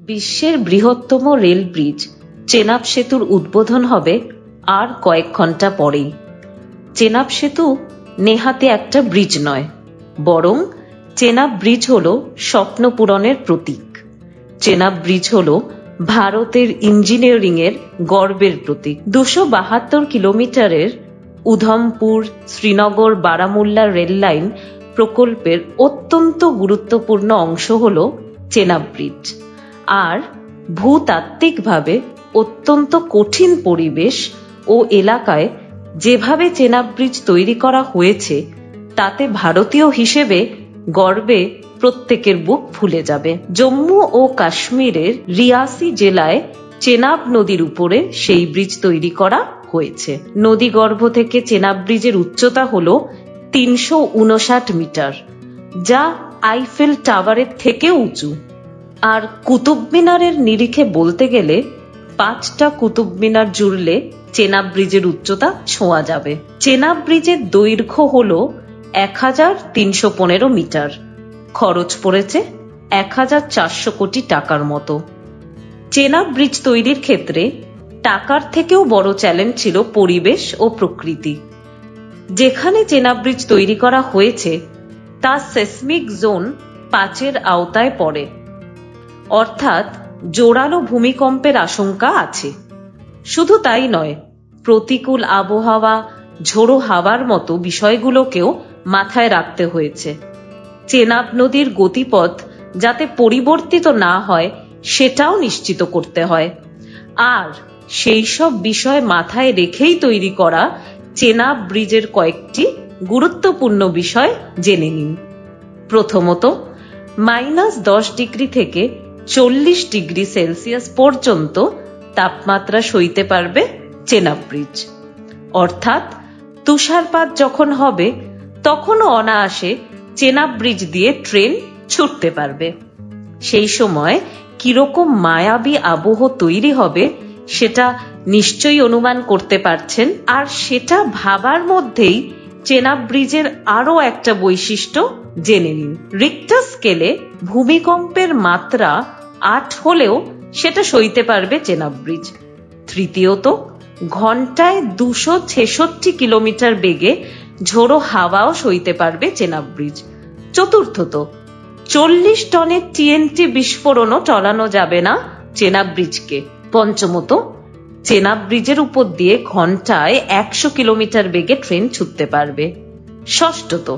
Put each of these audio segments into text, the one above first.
বিশ্বের বৃহত্তম rail bridge Chenab সেতুর উদ্বোধন হবে আর কয়েক ঘন্টা পরেই। চেনাব সেতু নেহাতে একটা ব্রিজ নয়, বরং চেনাব ব্রিজ হল স্বপ্ন পূরণের প্রতীক। চেনাব ব্রিজ হল ভারতের ইঞ্জিনিয়ারিং এর গর্বের প্রতীক। 272 কিলোমিটারের উধমপুর শ্রীনগর বারামুল্লা রেল লাইন প্রকল্পের অত্যন্ত গুরুত্বপূর্ণ অংশ হল চেনাব ব্রিজ। আর ভূতাত্ত্বিকভাবে অত্যন্ত কঠিন পরিবেশ ও এলাকায় যেভাবে চেনাব ব্রিজ তৈরি করা হয়েছে, তাতে ভারতীয় হিসেবে গর্বে প্রত্যেকের বুক ফুলে যাবে। জম্মু ও কাশ্মীরের রিয়াসি জেলায় চেনাব নদীর উপরে সেই ব্রিজ তৈরি করা হয়েছে। নদীগর্ভ থেকে চেনাব ব্রিজের উচ্চতা হল 359 মিটার, যা আইফেল টাওয়ারের থেকে উঁচু। আর কুতুব মিনারের নিরিখে বলতে গেলে 5টা কুতুব মিনার জুড়লে চেনাব ব্রিজের উচ্চতা ছোঁয়া যাবে। চেনাব ব্রিজের দৈর্ঘ্য হল 1315 মিটার। খরচ পড়েছে 1400 কোটি টাকার মতো। চেনাব ব্রিজ তৈরির ক্ষেত্রে টাকার থেকেও বড় চ্যালেঞ্জ ছিল পরিবেশ ও প্রকৃতি। যেখানে চেনাব ব্রিজ তৈরি করা হয়েছে তা সেসমিক জোন 5-এর আওতায় পড়ে, অর্থাৎ জোরালো ভূমিকম্পের আশঙ্কা আছে। শুধু তাই নয়, প্রতিকূল আবহাওয়া, ঝোড়ো হাওয়ার মতো বিষয়গুলোকেও মাথায় রাখতে হয়েছে। চেনাব নদীর গতিপথ যাতে পরিবর্তিত না হয় সেটাও নিশ্চিত করতে হয়। আর সেই সব বিষয় মাথায় রেখেই তৈরি করা চেনাব ব্রিজের কয়েকটি গুরুত্বপূর্ণ বিষয় জেনে নিন। প্রথমত, -10 ডিগ্রি থেকে 40 ডিগ্রি সেলসিয়াস পর্যন্ত তাপমাত্রা সইতে পারবে চেনাব ব্রিজ। অর্থাৎ তুষারপাত যখন হবে তখনও অনায়াসে চেনাব ব্রিজ দিয়ে ট্রেন ছুটতে পারবে। সেই সময় কিরকম মায়াবী আবহ তৈরি হবে সেটা নিশ্চয়ই অনুমান করতে পারছেন। আর সেটা ভাবার মধ্যেই চেনাব ব্রিজের আরো একটা বৈশিষ্ট্য জেনে নিন। রিক্টার স্কেলে ভূমিকম্পের মাত্রা 8 হলেও সেটা সইতে পারবে চেনাব ব্রিজ। তৃতীয়ত, ঘন্টায় 266 কিলোমিটার বেগে ঝোড়ো হাওয়াও সইতে পারবে চেনাব ব্রিজ। চতুর্থত, 40 টনের TNT বিস্ফোরণও টলানো যাবে না চেনাব ব্রিজকে। পঞ্চমত, চেনাব ব্রিজের উপর দিয়ে ঘন্টায় 100 কিলোমিটার বেগে ট্রেন ছুটতে পারবে। ষষ্ঠত,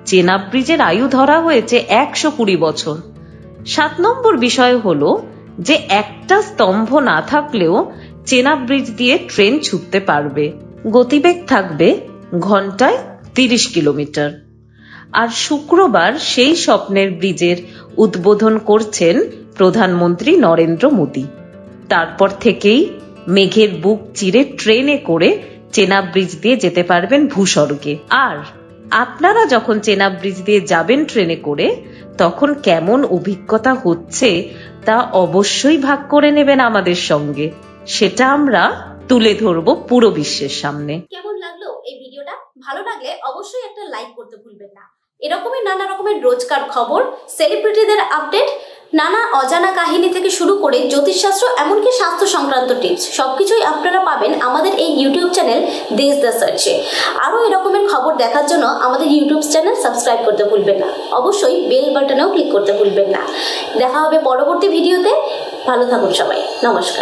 চেনাব ব্রিজের আয়ু ধরা হয়েছে 120 বছর। 7 নম্বর বিষয় হলো যে একটা স্তম্ভ না থাকলেও চেনাব ব্রিজ দিয়ে ট্রেন ছুটতে পারবে। গতিবেগ থাকবে ঘন্টায় 30 কিলোমিটার। আর শুক্রবার সেই স্বপ্নের ব্রিজের উদ্বোধন করছেন প্রধানমন্ত্রী নরেন্দ্র মোদী। তারপর থেকেই মেঘের বুক চিরে ট্রেনে করে চেনাব ব্রিজ দিয়ে যেতে পারবেন ভূস্বর্গে। আর আপনারা যখন চেনাব ব্রিজ দিয়ে যাবেন ট্রেনে করে, তখন কেমন অভিজ্ঞতা হচ্ছে তা অবশ্যই ভাগ করে নেবেন আমাদের সঙ্গে। সেটা আমরা তুলে ধরবো পুরো বিশ্বের সামনে। কেমন লাগলো এই ভিডিওটা? ভালো লাগলে অবশ্যই একটা লাইক করতে ভুলবেন না। এরকমই নানা রকমের রোজকার খবর, সেলিব্রিটিদের আপডেট, নানা অজানা কাহিনী থেকে শুরু করে জ্যোতিষশাস্ত্র, এমনকি স্বাস্থ্য সংক্রান্ত টিপস, সবকিছুই আপনারা পাবেন আমাদের এই ইউটিউব চ্যানেল দেশ দ্য সার্চে। আরও এরকমের খবর দেখার জন্য আমাদের ইউটিউব চ্যানেল সাবস্ক্রাইব করতে ভুলবেন না। অবশ্যই বেল বাটনেও ক্লিক করতে ভুলবেন না। দেখা হবে পরবর্তী ভিডিওতে। ভালো থাকুন সবাই। নমস্কার।